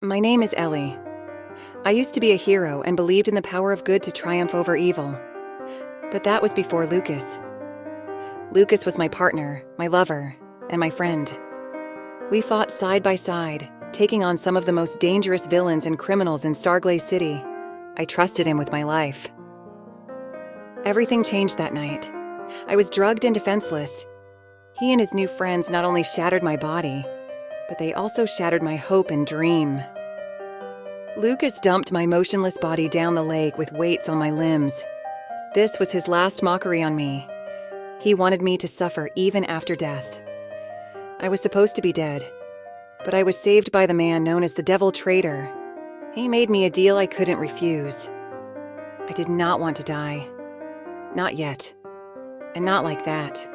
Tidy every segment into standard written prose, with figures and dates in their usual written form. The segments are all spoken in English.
My name is Ellie. I used to be a hero and believed in the power of good to triumph over evil. But that was before Lucas. Lucas was my partner, my lover, and my friend. We fought side by side, taking on some of the most dangerous villains and criminals in Starglaze City. I trusted him with my life. Everything changed that night. I was drugged and defenseless. He and his new friends not only shattered my body, but they also shattered my hope and dream. Lucas dumped my motionless body down the lake with weights on my limbs. This was his last mockery on me. He wanted me to suffer even after death. I was supposed to be dead, but I was saved by the man known as the Devil Traitor. He made me a deal I couldn't refuse. I did not want to die. Not yet. And not like that.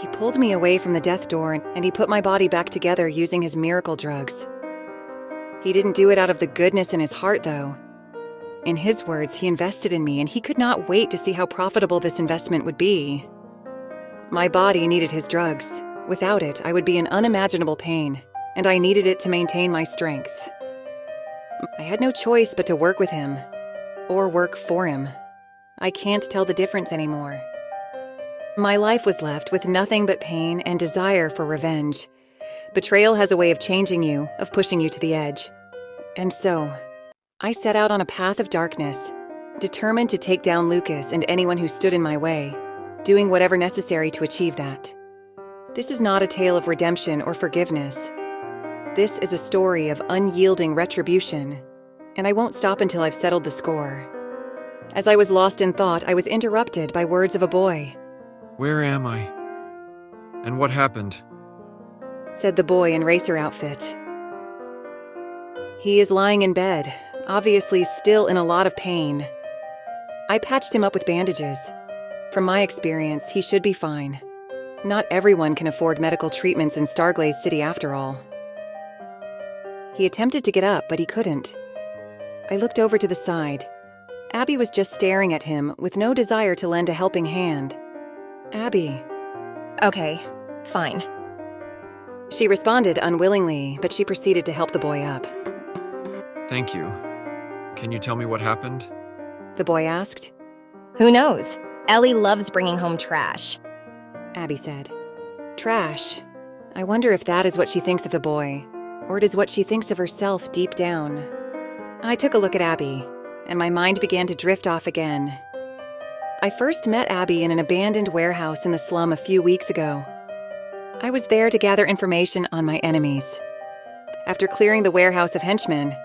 He pulled me away from the death door and he put my body back together using his miracle drugs. He didn't do it out of the goodness in his heart, though. In his words, he invested in me and he could not wait to see how profitable this investment would be. My body needed his drugs. Without it, I would be in unimaginable pain, and I needed it to maintain my strength. I had no choice but to work with him, or work for him. I can't tell the difference anymore. My life was left with nothing but pain and desire for revenge. Betrayal has a way of changing you, of pushing you to the edge. And so, I set out on a path of darkness, determined to take down Lucas and anyone who stood in my way, doing whatever necessary to achieve that. This is not a tale of redemption or forgiveness. This is a story of unyielding retribution, and I won't stop until I've settled the score. As I was lost in thought, I was interrupted by words of a boy. "Where am I? And what happened?" Said the boy in racer outfit. He is lying in bed, obviously still in a lot of pain. I patched him up with bandages. From my experience, he should be fine. Not everyone can afford medical treatments in Starglaze City after all. He attempted to get up, but he couldn't. I looked over to the side. Abby was just staring at him with no desire to lend a helping hand. Abby. Okay, fine. She responded unwillingly, but she proceeded to help the boy up. "Thank you. Can you tell me what happened?" The boy asked. Who knows? Ellie loves bringing home trash. Abby said. Trash. I wonder if that is what she thinks of the boy, or it is what she thinks of herself deep down. I took a look at Abby, and my mind began to drift off again. I first met Abby in an abandoned warehouse in the slum a few weeks ago. I was there to gather information on my enemies. After clearing the warehouse of henchmen,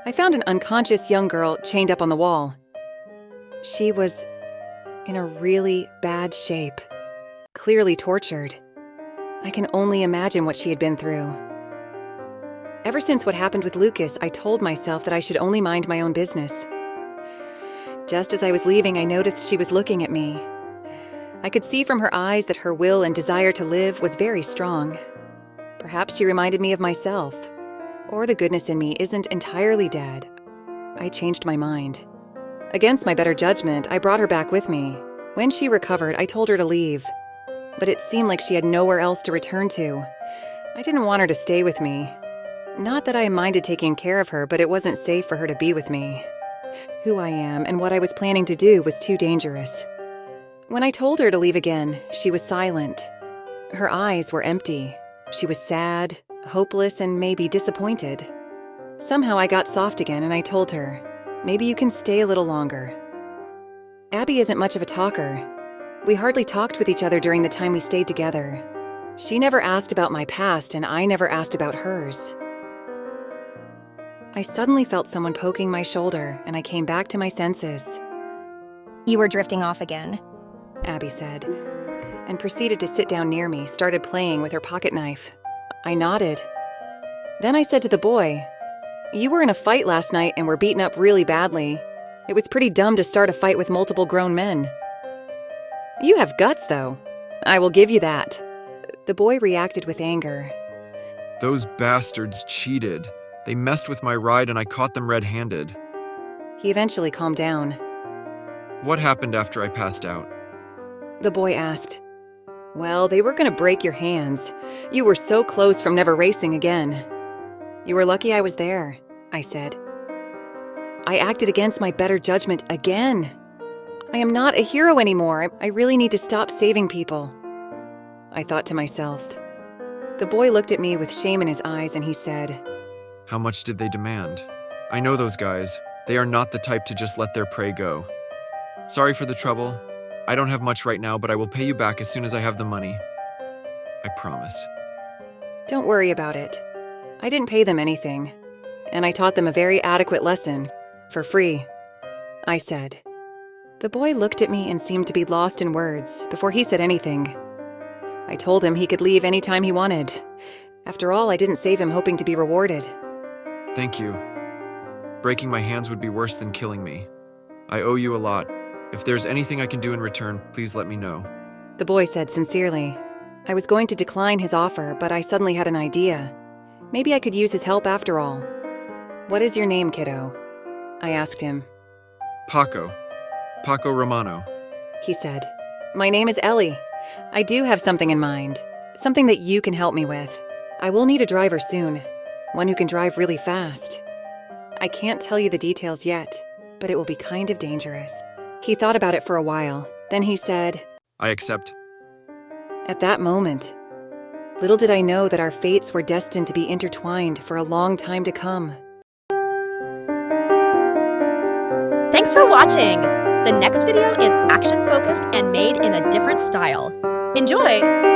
I found an unconscious young girl chained up on the wall. She was in a really bad shape, clearly tortured. I can only imagine what she had been through. Ever since what happened with Lucas, I told myself that I should only mind my own business. Just as I was leaving, I noticed she was looking at me. I could see from her eyes that her will and desire to live was very strong. Perhaps she reminded me of myself, or the goodness in me isn't entirely dead. I changed my mind. Against my better judgment, I brought her back with me. When she recovered, I told her to leave, but it seemed like she had nowhere else to return to. I didn't want her to stay with me. Not that I minded taking care of her, but it wasn't safe for her to be with me. Who I am and what I was planning to do was too dangerous. When I told her to leave again, she was silent. Her eyes were empty. She was sad, hopeless, and maybe disappointed. Somehow I got soft again and I told her, maybe you can stay a little longer. Abby isn't much of a talker. We hardly talked with each other during the time we stayed together. She never asked about my past and I never asked about hers. I suddenly felt someone poking my shoulder and I came back to my senses. You were drifting off again. Abby said, and proceeded to sit down near me, started playing with her pocket knife. I nodded. Then I said to the boy, "You were in a fight last night and were beaten up really badly. It was pretty dumb to start a fight with multiple grown men." "You have guts, though. I will give you that." The boy reacted with anger. "Those bastards cheated. They messed with my ride and I caught them red-handed." He eventually calmed down. "What happened after I passed out?" The boy asked. "Well, they were going to break your hands. You were so close from never racing again." You were lucky I was there, I said. I acted against my better judgment again. I am not a hero anymore. I really need to stop saving people. I thought to myself. The boy looked at me with shame in his eyes and he said, How much did they demand? I know those guys. They are not the type to just let their prey go. Sorry for the trouble. I don't have much right now, but I will pay you back as soon as I have the money. I promise. Don't worry about it. I didn't pay them anything, and I taught them a very adequate lesson, for free, I said. The boy looked at me and seemed to be lost in words before he said anything. I told him he could leave anytime he wanted. After all, I didn't save him hoping to be rewarded. Thank you. Breaking my hands would be worse than killing me. I owe you a lot. If there's anything I can do in return, please let me know. The boy said sincerely. I was going to decline his offer, but I suddenly had an idea. Maybe I could use his help after all. What is your name, kiddo? I asked him. Paco Romano. He said. My name is Ellie. I do have something in mind. Something that you can help me with. I will need a driver soon. One who can drive really fast. I can't tell you the details yet, but it will be kind of dangerous. He thought about it for a while. Then he said, I accept. At that moment, little did I know that our fates were destined to be intertwined for a long time to come. Thanks for watching! The next video is action-focused and made in a different style. Enjoy!